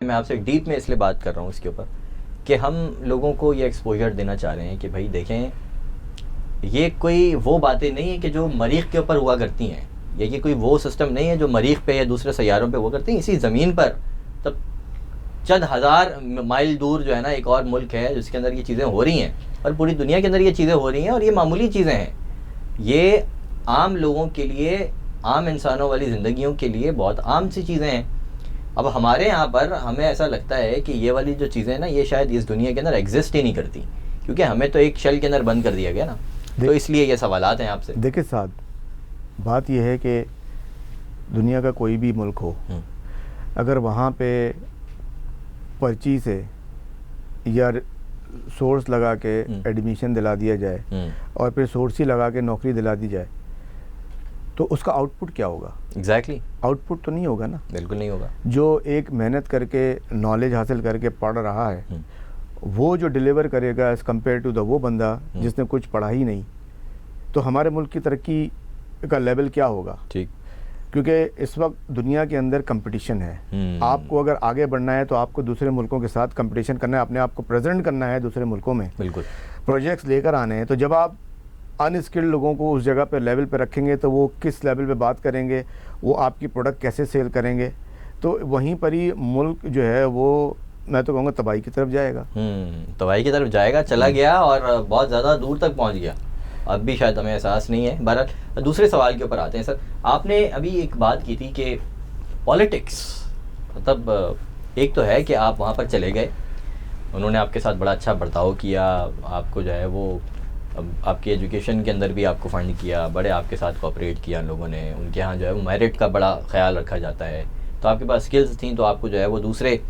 मैं आपसे डीप में इसलिए बात कर रहा हूँ इसके ऊपर कि हम लोगों को ये एक्सपोजर देना चाह रहे हैं कि भाई देखें, ये कोई वो बातें नहीं है कि जो मरीख के ऊपर हुआ करती हैं, ये कोई वो सिस्टम नहीं है जो मरीख पे या दूसरे सैयारों पे हुआ करती हैं। इसी ज़मीन पर तब चंद हज़ार माइल दूर जो है ना एक और मुल्क है जिसके अंदर ये चीज़ें हो रही हैं, और पूरी दुनिया के अंदर ये चीज़ें हो रही हैं, और ये मामूली चीज़ें हैं। ये आम लोगों के लिए, आम इंसानों वाली ज़िंदगियों के लिए बहुत आम सी चीज़ें हैं। अब हमारे यहाँ पर हमें ऐसा लगता है कि ये वाली जो चीज़ें हैं ना, ये शायद इस दुनिया के अंदर एग्जिस्ट ही नहीं करती, क्योंकि हमें तो एक शेल के अंदर बंद कर दिया गया ना। तो इसलिए ये सवालात हैं आपसे। देखिए साहब, बात यह है कि दुनिया का कोई भी मुल्क हो, अगर वहाँ पे पर्ची से या सोर्स लगा के एडमिशन दिला दिया जाए और फिर सोर्स ही लगा के नौकरी दिला दी जाए, तो उसका आउटपुट क्या होगा? एग्जैक्टली आउटपुट तो नहीं होगा ना। बिल्कुल नहीं होगा। जो एक मेहनत करके नॉलेज हासिल करके पढ़ रहा है, वो जो डिलीवर करेगा एज़ कम्पेयर टू द वो बंदा जिसने कुछ पढ़ा ही नहीं, तो हमारे मुल्क की तरक्की का लेवल क्या होगा? ठीक, क्योंकि इस वक्त दुनिया के अंदर कंपटीशन है। आपको अगर आगे बढ़ना है तो आपको दूसरे मुल्कों के साथ कंपटीशन करना है, अपने आप को प्रेजेंट करना है दूसरे मुल्कों में, बिल्कुल प्रोजेक्ट्स लेकर आने हैं। तो जब आप अनस्किल्ड लोगों को उस जगह पे लेवल पे रखेंगे तो वो किस लेवल पे बात करेंगे, वो आपकी प्रोडक्ट कैसे सेल करेंगे, तो वहीं पर ही मुल्क जो है वो, मैं तो कहूँगा, तबाही की तरफ जाएगा। तबाही की तरफ जाएगा, चला गया और बहुत ज़्यादा दूर तक पहुँच गया। अब भी शायद हमें एहसास नहीं है। बहरहाल दूसरे सवाल के ऊपर आते हैं सर। आपने अभी एक बात की थी कि पॉलिटिक्स, मतलब एक तो है कि आप वहाँ पर चले गए, उन्होंने आपके साथ बड़ा अच्छा बर्ताव किया, आपको जो है वो आपकी एजुकेशन के अंदर भी आपको फ़ंड किया, बड़े आपके साथ कोऑपरेट किया उन लोगों ने, उनके यहाँ जो है वो मेरिट का बड़ा ख्याल रखा जाता है, तो आपके पास स्किल्स थी, तो आपको जो है वो दूसरे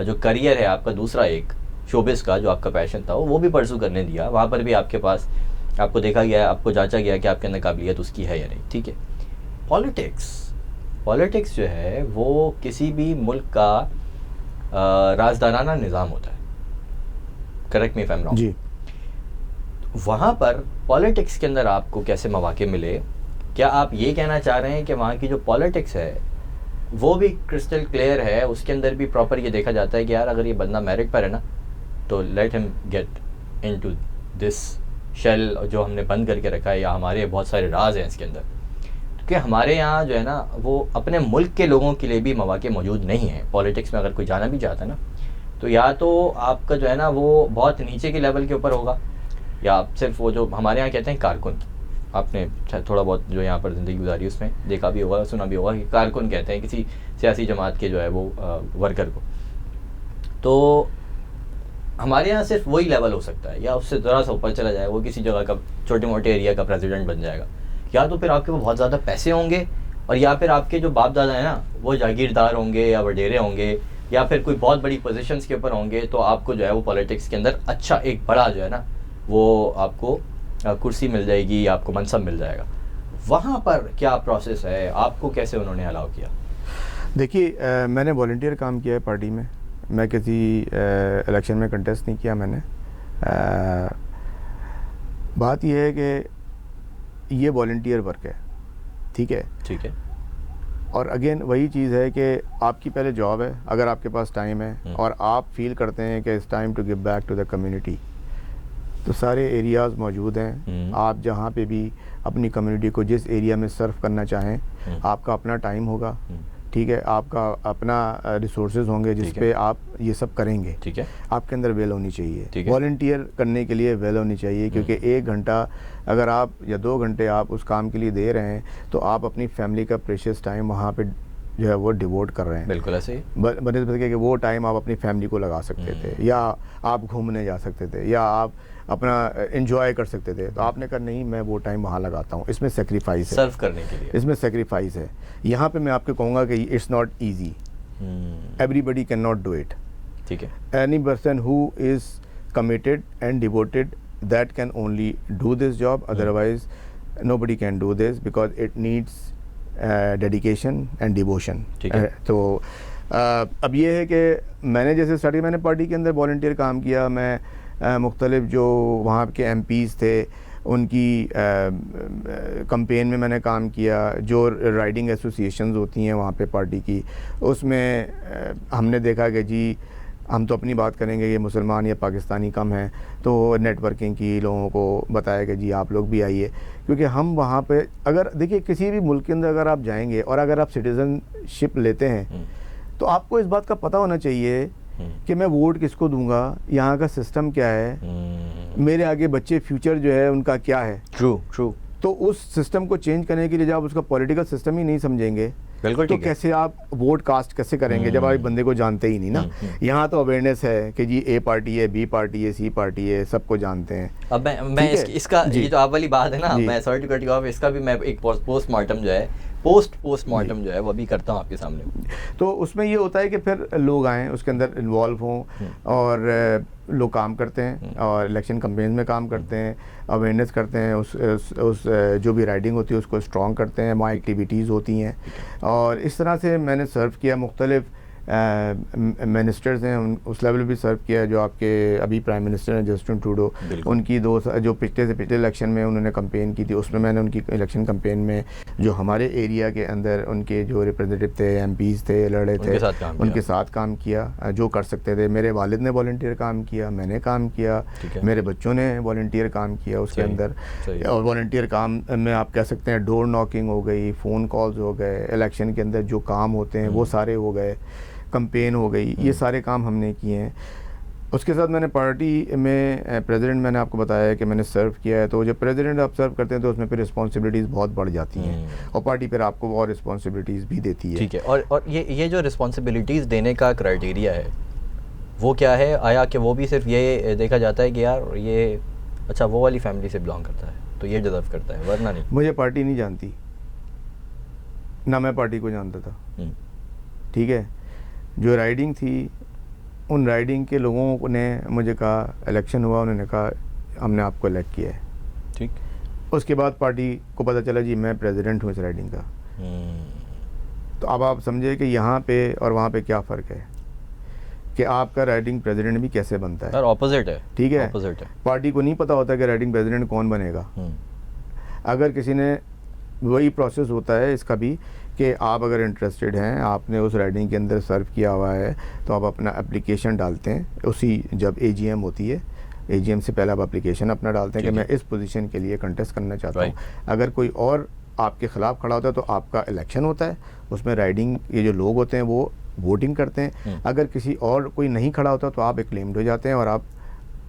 जो करियर है आपका दूसरा एक शोबिस का जो आपका पैशन था वो भी परसू करने दिया। वहाँ पर भी आपके पास, आपको देखा गया, आपको जांचा गया कि आपके अंदर काबिलियत उसकी है या नहीं। ठीक है, पॉलिटिक्स जो है वो किसी भी मुल्क का राजदाराना निज़ाम होता है, correct me if I am wrong जी। वहाँ पर पॉलिटिक्स के अंदर आपको कैसे मौके मिले? क्या आप ये कहना चाह रहे हैं कि वहाँ की जो पॉलिटिक्स है वो भी क्रिस्टल क्लियर है, उसके अंदर भी प्रॉपर ये देखा जाता है कि यार अगर ये बंदा मेरिट पर है ना तो let him get into this shell जो हमने बंद करके रखा है, या हमारे बहुत सारे राज हैं इसके अंदर। क्योंकि हमारे यहाँ जो है ना वो अपने मुल्क के लोगों के लिए भी मौके मौजूद नहीं हैं। पॉलिटिक्स में अगर कोई जाना भी चाहता है ना, तो या तो आपका जो है ना वो बहुत नीचे के लेवल के ऊपर होगा, या आप सिर्फ वो जो हमारे यहाँ कहते हैं कारकुन, आपने थोड़ा बहुत जो यहाँ पर ज़िंदगी गुजारी उसमें देखा भी होगा, सुना भी होगा कि कारकुन कहते हैं किसी सियासी जमात के जो है वो वर्कर को। तो हमारे यहाँ सिर्फ वही लेवल हो सकता है, या उससे ज़रा सा ऊपर चला जाएगा, वो किसी जगह का छोटे मोटे एरिया का प्रेसिडेंट बन जाएगा, या तो फिर आपके वो बहुत ज़्यादा पैसे होंगे, और या फिर आपके जो बाप दादा हैं ना वो जागीरदार होंगे या वडेरे होंगे, या फिर कोई बहुत बड़ी पोजीशंस के ऊपर होंगे, तो आपको जो है वो पॉलिटिक्स के अंदर अच्छा एक बड़ा जो है ना वो आपको कुर्सी मिल जाएगी, आपको मनसब मिल जाएगा। वहाँ पर क्या प्रोसेस है, आपको कैसे उन्होंने अलाउ किया? देखिए, मैंने वॉलंटियर काम किया है पार्टी में, मैं किसी इलेक्शन में कंटेस्ट नहीं किया मैंने। बात यह है कि ये वॉलंटियर वर्क है, ठीक है। ठीक है। और अगेन वही चीज़ है कि आपकी पहले जॉब है, अगर आपके पास टाइम है और आप फील करते हैं कि it's time to give back to the community, तो सारे एरियाज़ मौजूद हैं। आप जहाँ पे भी अपनी कम्युनिटी को जिस एरिया में सर्व करना चाहें, आपका अपना टाइम होगा, ठीक है, आपका अपना रिसोर्सेज होंगे जिस पे आप ये सब करेंगे। ठीक है। आपके अंदर वेल होनी चाहिए, है। वॉलंटियर करने के लिए वेल होनी चाहिए, क्योंकि 1 घंटा अगर आप या 2 घंटे आप उस काम के लिए दे रहे हैं तो आप अपनी फैमिली का प्रेशियस टाइम वहाँ पे जो है वो डिवोट कर रहे हैं। बिल्कुल ऐसे ही। बनस्बत के वो टाइम आप अपनी फैमिली को लगा सकते थे, या आप घूमने जा सकते थे, या आप अपना एंजॉय कर सकते थे, तो आपने कहा नहीं, मैं वो टाइम वहाँ लगाता हूँ। इसमें सेक्रीफाइस है, सर्व करने के लिए इसमें सेक्रीफाइस है। यहाँ पे मैं आपको कहूँगा कि it's not easy, everybody can not do it. ठीक है। Any person who is committed and devoted that can only do this job, otherwise nobody can do this because it needs dedication and devotion। ठीक है। तो अब ये है कि मैंने जैसे स्टार्ट किया, मैंने पार्टी के अंदर वॉलंटियर काम किया, मैं मुख्तलिफ जो वहाँ के MPs थे उनकी कैंपेन में मैंने काम किया, जो राइडिंग एसोसिएशंस होती हैं वहाँ पे पार्टी की, उसमें हमने देखा कि जी हम तो अपनी बात करेंगे, ये मुसलमान या पाकिस्तानी कम हैं, तो नेटवर्किंग की, लोगों को बताया कि जी आप लोग भी आइए, क्योंकि हम वहाँ पे अगर देखिए किसी भी मुल्क के अंदर अगर आप जाएंगे और अगर आप सिटीज़नशिप लेते हैं तो आपको इस बात का पता होना चाहिए कि मैं वोट किसको दूंगा, यहाँ का सिस्टम क्या है, मेरे आगे बच्चे फ्यूचर जो है उनका क्या है। ट्रू। तो उस सिस्टम को चेंज करने के लिए जब आप उसका पॉलिटिकल सिस्टम ही नहीं समझेंगे, बिल्कुल तो कैसे आप वोट कास्ट कैसे करेंगे जब आप बंदे को जानते ही नहीं ना। यहाँ तो अवेयरनेस है कि जी ए पार्टी है, बी पार्टी है, सी पार्टी है, सबको जानते हैं। अब मैं इसका ये जो आप वाली बात है ना, मैं sorry to cut you off, इसका भी मैं एक पोस्टमार्टम जो है पोस्टमार्टम जो है वो भी करता हूँ आपके सामने। तो उसमें ये होता है कि फिर लोग आएँ उसके अंदर इन्वॉल्व हों और लोग काम करते हैं और इलेक्शन कैंपेन में काम करते हैं, अवेयरनेस करते हैं, उस जो भी राइडिंग होती है उसको स्ट्रॉन्ग करते हैं, वहाँ एक्टिविटीज़ होती हैं। और इस तरह से मैंने सर्व किया, मुख्तलिफ मिनिस्टर्स हैं उस लेवल भी सर्व किया है। जो आपके अभी प्राइम मिनिस्टर हैं जस्टिन ट्रूडो, उनकी जो पिछले इलेक्शन में उन्होंने कैंपेन की थी, उसमें मैंने उनकी इलेक्शन कैंपेन में जो हमारे एरिया के अंदर उनके जो रिप्रेजेंटेटिव थे, एमपीज़ थे, लड़े थे, उनके साथ काम किया जो कर सकते थे। मेरे वालिद ने वॉलंटियर काम किया, मैंने काम किया, मेरे बच्चों ने वॉलंटियर काम किया उसके अंदर। और वॉलंटियर काम में आप कह सकते हैं डोर नॉकिंग हो गई, फ़ोन कॉल्स हो गए, इलेक्शन के अंदर जो काम होते हैं वो सारे हो गए, कैंपेन हो गई, ये सारे काम हमने किए हैं। उसके साथ मैंने पार्टी में प्रेसिडेंट, मैंने आपको बताया है कि मैंने सर्व किया है। तो जब प्रेसिडेंट आप सर्व करते हैं तो उसमें फिर रिस्पॉन्सिबिलिटीज़ बहुत बढ़ जाती हैं और पार्टी फिर आपको और रिस्पॉन्सिबिलिटीज़ भी देती है। ठीक है। और ये जो रिस्पॉन्सिबिलिटीज़ देने का क्राइटेरिया है वो क्या है? आया कि वो भी सिर्फ ये देखा जाता है कि यार ये अच्छा वो वाली फैमिली से बिलोंग करता है तो ये डिज़र्व करता है, वरना नहीं? मुझे पार्टी नहीं जानती, ना मैं पार्टी को जानता था। ठीक है, जो राइडिंग थी उन राइडिंग के लोगों ने मुझे कहा, इलेक्शन हुआ, उन्होंने कहा हमने आपको इलेक्ट किया है। ठीक। उसके बाद पार्टी को पता चला जी मैं प्रेसिडेंट हूँ इस राइडिंग का। तो अब आप समझे कि यहाँ पे और वहाँ पे क्या फ़र्क है कि आपका राइडिंग प्रेसिडेंट भी कैसे बनता है। ऑपोजिट है। ठीक है, ऑपोजिट है। पार्टी को नहीं पता होता कि राइडिंग प्रेसिडेंट कौन बनेगा। अगर किसी ने, वही प्रोसेस होता है इसका भी कि आप अगर इंटरेस्टेड हैं, आपने उस राइडिंग के अंदर सर्व किया हुआ है, तो आप अपना एप्लीकेशन डालते हैं। उसी जब एजीएम होती है, एजीएम से पहले आप एप्लीकेशन अपना डालते हैं कि मैं इस पोजीशन के लिए कंटेस्ट करना चाहता हूँ। अगर कोई और आपके ख़िलाफ़ खड़ा होता है तो आपका इलेक्शन होता है, उसमें राइडिंग के जो लोग होते हैं वो वोटिंग करते हैं। अगर किसी और कोई नहीं खड़ा होता तो आप एक्लेम्ड हो जाते हैं और आप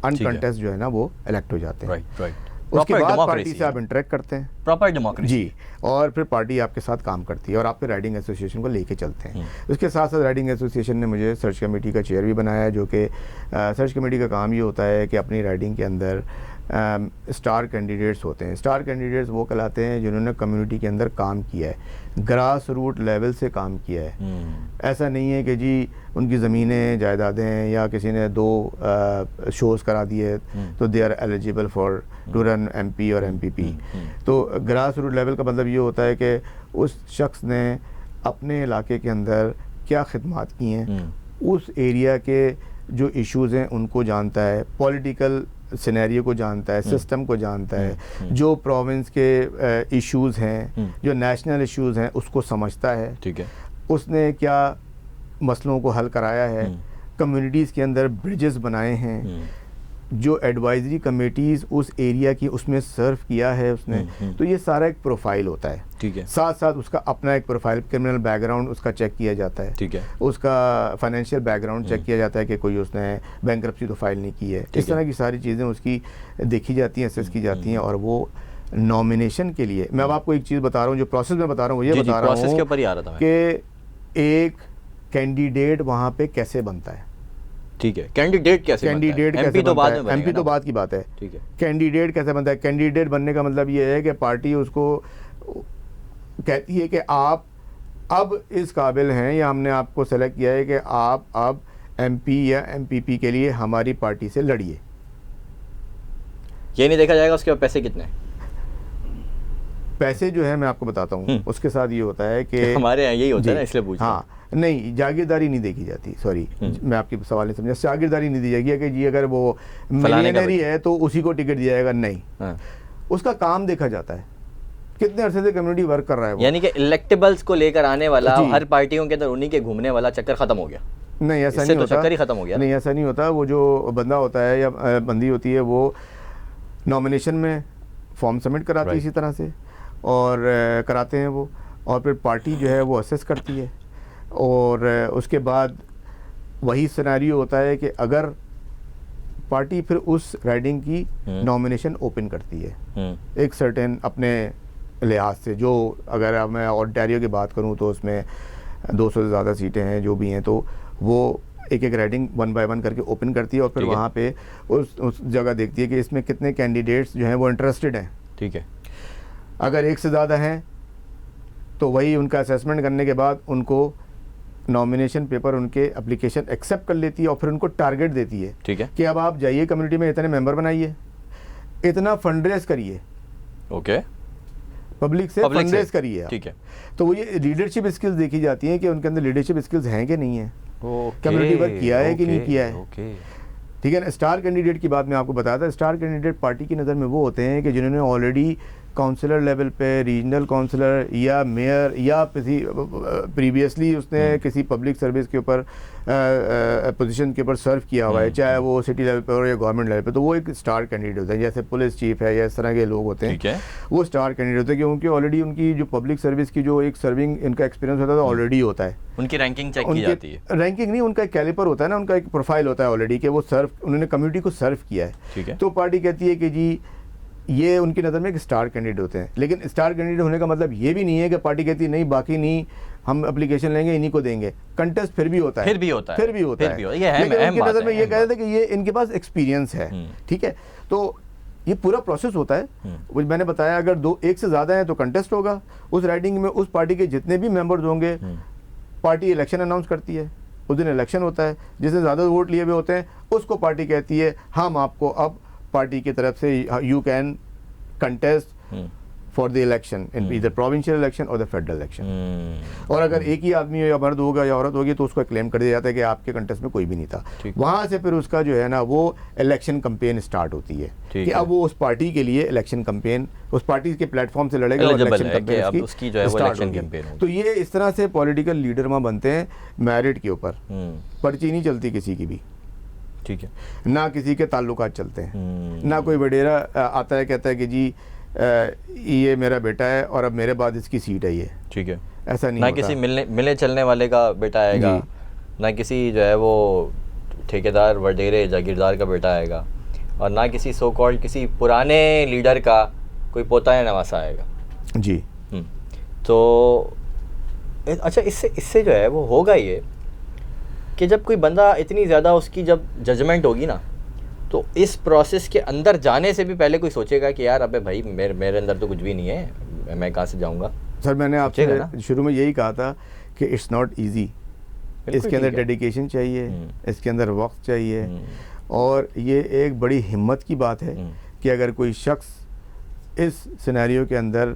अनकंटेस्ट जो है ना वो इलेक्ट हो जाते हैं। राइट। उसके बाद पार्टी से आप इंटरेक्ट करते हैं, प्रॉपर डेमोक्रेसी जी, और फिर पार्टी आपके साथ काम करती है और आप फिर राइडिंग एसोसिएशन को लेके चलते हैं। उसके साथ साथ राइडिंग एसोसिएशन ने मुझे सर्च कमेटी का चेयर भी बनाया है, जो कि सर्च कमेटी का काम ये होता है कि अपनी राइडिंग के अंदर स्टार कैंडिडेट्स होते हैं। स्टार कैंडिडेट्स वो कहलाते हैं जिन्होंने कम्युनिटी के अंदर काम किया है, ग्रास रूट लेवल से काम किया है। ऐसा नहीं है कि जी उनकी ज़मीनें जायदादें या किसी ने 2 शोज़ करा दिए तो they are eligible for to run MP और एमपीपी। तो ग्रास रूट लेवल का मतलब ये होता है कि उस शख्स ने अपने इलाके के अंदर क्या खिदमात की हैं, उस एरिया के जो इश्यूज़ हैं उनको जानता है, पॉलिटिकल सिनेरियो को जानता है, सिस्टम को जानता है, जो प्रोविंस के इश्यूज़ हैं, जो नेशनल इश्यूज़ हैं उसको समझता है। ठीक है, उसने क्या मसलों को हल कराया है, कम्युनिटीज़ के अंदर ब्रिजेस बनाए हैं, जो एडवाइजरी कमेटीज़ उस एरिया की उसमें सर्व किया है उसने। तो ये सारा एक प्रोफाइल होता है। ठीक है, साथ साथ उसका अपना एक प्रोफाइल, क्रिमिनल बैकग्राउंड उसका चेक किया जाता है। ठीक है, उसका फाइनेंशियल बैकग्राउंड चेक किया जाता है कि कोई उसने बैंकरप्सी तो फाइल नहीं की है। इस तरह की सारी चीज़ें उसकी देखी जाती हैं, असेस की जाती हैं। और वो नॉमिनेशन के लिए, मैं अब आपको एक चीज़ बता रहा हूँ, जो प्रोसेस में बता रहा हूँ, ये बता रहा हूँ कि एक कैंडिडेट वहाँ पे कैसे बनता है। ठीक है, कैंडिडेट कैसे बनता है? एमपी तो बाद में बनेगा, एमपी तो बाद की बात है। ठीक है, कैंडिडेट कैसे बनता है? कैंडिडेट बनने का मतलब ये है कि पार्टी उसको कहती है कि आप अब इस काबिल हैं या हमने आपको सेलेक्ट किया है कि आप अब एमपी या एमपीपी के लिए हमारी पार्टी से लड़िए। ये नहीं देखा जाएगा उसके पैसे कितने। पैसे जो है मैं आपको बताता हूँ, उसके साथ ये होता है कि हमारे यहाँ यही होता है ना, इसलिए पूछ। हाँ, नहीं, जागीरदारी नहीं देखी जाती। सॉरी, मैं आपकी सवाल नहीं समझा। जागीरदारी नहीं दी जाएगी कि जी अगर वो मिलियनरी है तो उसी को टिकट दिया जाएगा, नहीं। उसका काम देखा जाता है, कितने अरसे से कम्युनिटी वर्क कर रहा है वो। यानी कि इलेक्टेबल्स को लेकर आने वाला जी। हर पार्टियों के अंदर उन्हीं के घूमने वाला चक्कर खत्म हो गया। नहीं, ऐसा इससे नहीं तो होता। चक्कर ही खत्म हो गया। नहीं, ऐसा नहीं होता। वो जो बंदा होता है या बंदी होती है, वो नॉमिनेशन में फॉर्म सबमिट कराती है Right. इसी तरह से, और कराते हैं वो, और फिर पार्टी जो है वो असेस करती है, और उसके बाद वही सिनेरियो होता है कि अगर पार्टी फिर उस राइडिंग की नॉमिनेशन ओपन करती है एक सर्टेन अपने लिहाज से, जो अगर अब मैं ओंटारियो की बात करूं तो उसमें 200 से ज़्यादा सीटें हैं जो भी हैं, तो वो एक एक राइडिंग 1 बाय 1 करके ओपन करती है, और फिर वहाँ पे उस जगह देखती है कि इसमें कितने कैंडिडेट्स जो हैं वो इंटरेस्टेड हैं। ठीक है। अगर एक से ज़्यादा हैं तो वही उनका असेसमेंट करने के बाद उनको नॉमिनेशन पेपर, उनके एप्लीकेशन एक्सेप्ट कर लेती है, और फिर उनको टारगेट देती है। ठीक है कि अब आप जाइए कम्युनिटी में, इतने मेंबर बनाइए, इतना फंड रेज करिए, ओके, पब्लिक से फंड रेज करिए। ठीक है। तो वो ये लीडरशिप स्किल्स देखी जाती हैं कि उनके अंदर लीडरशिप स्किल्स हैं कि नहीं है, कम्युनिटी वर्क किया है कि नहीं किया है। ठीक है ना। स्टार कैंडिडेट की बात मैं आपको बताया था। स्टार कैंडिडेट पार्टी की नज़र में वो होते हैं कि जिन्होंने ऑलरेडी काउंसलर लेवल पे, रीजनल काउंसलर या मेयर, या किसी प्रीवियसली उसने किसी पब्लिक सर्विस के ऊपर पोजीशन के ऊपर सर्व किया हुआ है, चाहे वो सिटी लेवल पे हो या गवर्नमेंट लेवल पे, तो वो एक स्टार कैंडिडेट होता है। जैसे पुलिस चीफ है या इस तरह के लोग होते हैं, वो स्टार कैंडिडेट होते हैं, क्योंकि ऑलरेडी उनकी जो पब्लिक सर्विस की जो एक सर्विंग इनका एक्सपीरियंस होता है ऑलरेडी होता है। उनकी रैंकिंग चेक की जाती है। रैंकिंग नहीं, उनका एक कैलिपर होता है ना, उनका एक प्रोफाइल होता है ऑलरेडी कि वो सर्व, उन्होंने कम्युनिटी को सर्व किया है। ठीक है। तो पार्टी कहती है कि जी ये उनकी नज़र में एक स्टार कैंडिडेट होते हैं। लेकिन स्टार कैंडिडेट होने का मतलब ये भी नहीं है कि पार्टी कहती है नहीं बाकी नहीं, हम एप्लीकेशन लेंगे, इन्हीं को देंगे। कंटेस्ट फिर भी होता है, फिर भी होता है। लेकिन उनकी नज़र में ये कह रहे थे कि ये इनके पास एक्सपीरियंस है। ठीक है। तो ये पूरा प्रोसेस होता है। वो मैंने बताया, अगर एक से ज़्यादा है तो कंटेस्ट होगा। उस राइडिंग में उस पार्टी के जितने भी मेंबर्स होंगे, पार्टी इलेक्शन अनाउंस करती है, उस दिन इलेक्शन होता है, जिसने ज़्यादा वोट लिए हुए होते हैं उसको पार्टी कहती है हम आपको अब पार्टी की तरफ से you can contest for the election in either provincial election और द फेडरल इलेक्शन। और अगर एक ही आदमी या मर्द होगा या औरत होगी तो उसको क्लेम कर दिया जाता है कि आपके कंटेस्ट में कोई भी नहीं था। वहाँ से फिर उसका जो है ना वो इलेक्शन कैंपेन स्टार्ट होती है कि अब वो उस पार्टी के लिए इलेक्शन कैंपेन उस पार्टी के प्लेटफॉर्म से लड़ेगा और इलेक्शन कैंपेन उसकी स्टार्ट होगी। तो ये इस तरह से पॉलिटिकल लीडर वहाँ बनते हैं मेरिट के ऊपर, पर्ची नहीं चलती किसी की भी। ठीक है। ना किसी के ताल्लुकात चलते हैं, ना कोई वडेरा आता है कहता है कि जी ये मेरा बेटा है और अब मेरे बाद इसकी सीट है ये। ठीक है। ऐसा नहीं ना होता। किसी मिलने चलने वाले का बेटा आएगा, ना किसी जो है वो ठेकेदार वडेरे जागीरदार का बेटा आएगा, और ना किसी सो कॉल्ड किसी पुराने लीडर का कोई पोता या नवासा आएगा। जी। तो अच्छा, इससे जो है वो होगा ये कि जब कोई बंदा इतनी ज़्यादा उसकी जब जजमेंट होगी ना, तो इस प्रोसेस के अंदर जाने से भी पहले कोई सोचेगा कि यार अबे भाई मेरे अंदर तो कुछ भी नहीं है, मैं कहाँ से जाऊँगा। सर मैंने आपसे शुरू में यही कहा था कि इट्स नॉट ईजी। इसके अंदर डेडिकेशन चाहिए, इसके अंदर वक्त चाहिए, और ये एक बड़ी हिम्मत की बात है कि अगर कोई शख्स इस सिनेरियो के अंदर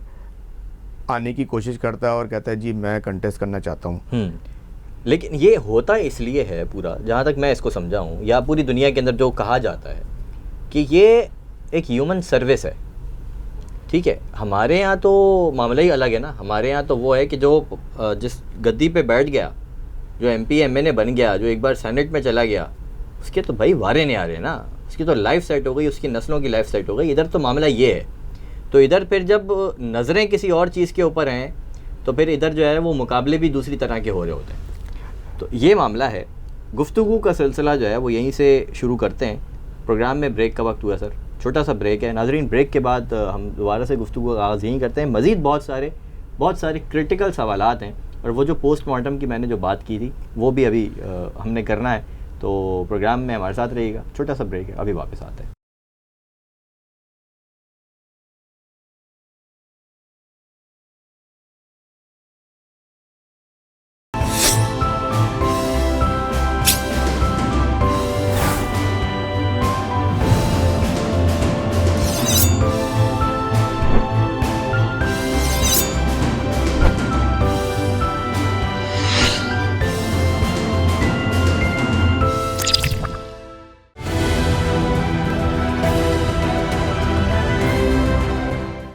आने की कोशिश करता है और कहता है जी मैं कंटेस्ट करना चाहता हूँ। लेकिन ये होता इसलिए है पूरा, जहाँ तक मैं इसको समझा हूँ, या पूरी दुनिया के अंदर जो कहा जाता है कि ये एक ह्यूमन सर्विस है। ठीक है। हमारे यहाँ तो मामला ही अलग है ना। हमारे यहाँ तो वो है कि जो जिस गद्दी पे बैठ गया, जो MP MNA बन गया, जो एक बार सेनेट में चला गया, उसके तो भाई वारे नहीं आ रहे ना, उसकी तो लाइफ सेट हो गई, उसकी नस्लों की लाइफ सेट हो गई। इधर तो मामला ये है। तो इधर फिर जब नज़रें किसी और चीज़ के ऊपर हैं तो फिर इधर जो है वो मुकाबले भी दूसरी तरह के हो रहे होते हैं। तो ये मामला है। गुफ्तगू का सिलसिला जो है वो यहीं से शुरू करते हैं। प्रोग्राम में ब्रेक का वक्त हुआ सर, छोटा सा ब्रेक है नाजरीन। ब्रेक के बाद हम दोबारा से गुफ्तगू का आगाज़ यहीं करते हैं। मज़ीद बहुत सारे क्रिटिकल सवालात हैं, और वो जो पोस्टमार्टम की मैंने जो बात की थी वो भी अभी हमने करना है। तो प्रोग्राम में हमारे साथ रहिएगा। छोटा सा ब्रेक है, अभी वापस आते हैं।